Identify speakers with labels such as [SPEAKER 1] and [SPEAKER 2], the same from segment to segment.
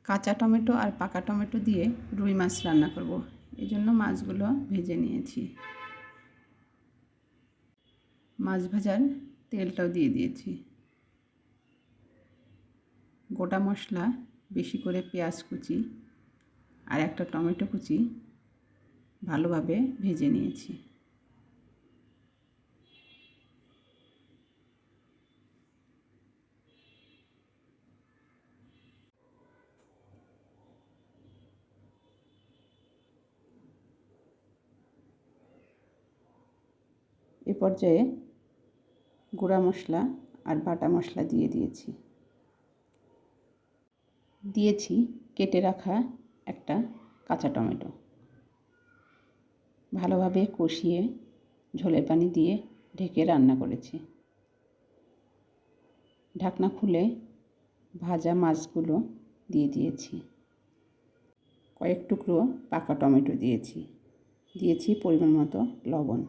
[SPEAKER 1] কাঁচা টমেটো আর পাকা টমেটো দিয়ে রুই মাছ রান্না করব। এই জন্য মাছগুলো ভেজে নিয়েছি। মাছ ভাজার তেলটাও দিয়ে দিয়েছি। গোটা মশলা, বেশি করে পেঁয়াজ কুচি আর একটা টমেটো কুচি ভালোভাবে ভেজে নিয়েছি। এ পর্যায়ে গুঁড়া মশলা আর বাটা মশলা দিয়ে দিয়েছি কেটে রাখা একটা কাঁচা টমেটো। ভালোভাবে কষিয়ে ঝোলের পানি দিয়ে ঢেকে রান্না করেছি। ঢাকনা খুলে ভাজা মাছগুলো দিয়ে দিয়েছি। কয়েক টুকরো পাকা টমেটো দিয়েছি পরিমাণ মতো লবণ,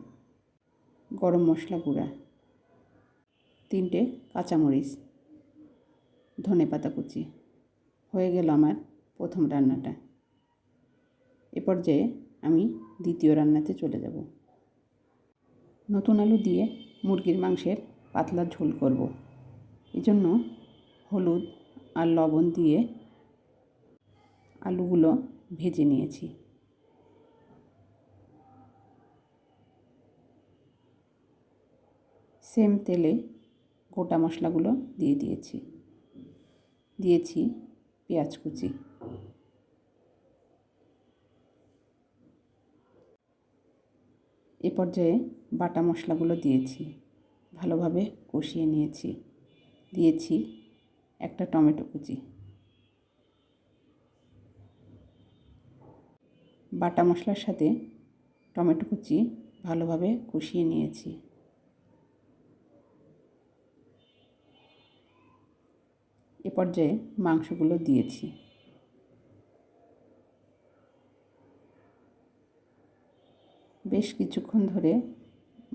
[SPEAKER 1] গরম মশলা গুঁড়া, 3টে কাঁচামরিচ, ধনেপাতা কুচি। হয়ে গেল আমার প্রথম রান্নাটা। এ পর্যায়ে আমি দ্বিতীয় রান্নাতে চলে যাব। নতুন আলু দিয়ে মুরগির মাংসের পাতলা ঝোল করব। এজন্য হলুদ আর লবণ দিয়ে আলুগুলো ভেজে নিয়েছি। সেম তেলে গোটা মশলাগুলো দিয়ে দিয়েছি পেঁয়াজ কুচি। এ পর্যায়ে বাটা মশলাগুলো দিয়েছি, ভালোভাবে কষিয়ে দিয়েছি একটা টমেটো কুচি। বাটা মশলার সাথে টমেটো কুচি ভালোভাবে কষিয়ে নিয়েছি। এ পর্যায়ে মাংসগুলো দিয়েছি। বেশ কিছুক্ষণ ধরে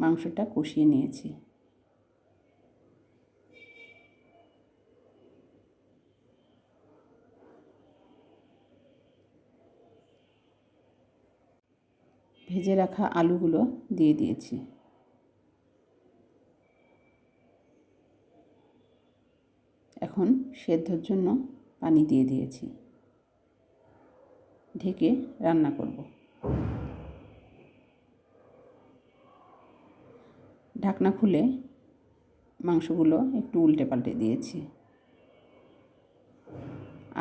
[SPEAKER 1] মাংসটা কষিয়ে নিয়েছি। ভেজে রাখা আলুগুলো দিয়ে দিয়েছি। এখন সেদ্ধর জন্য পানি দিয়ে দিয়েছি। ঢেকে রান্না করব। ঢাকনা খুলে মাংসগুলো একটু উল্টে পাল্টে দিয়েছি।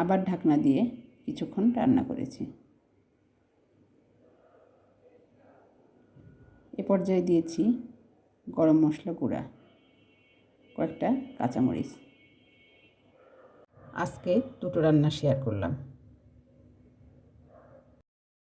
[SPEAKER 1] আবার ঢাকনা দিয়ে কিছুক্ষণ রান্না করেছি। এ পর্যায়ে দিয়েছি গরম মশলা গুঁড়া, কয়েকটা কাঁচামরিচ। আজকে দুটো রান্না শেয়ার করলাম।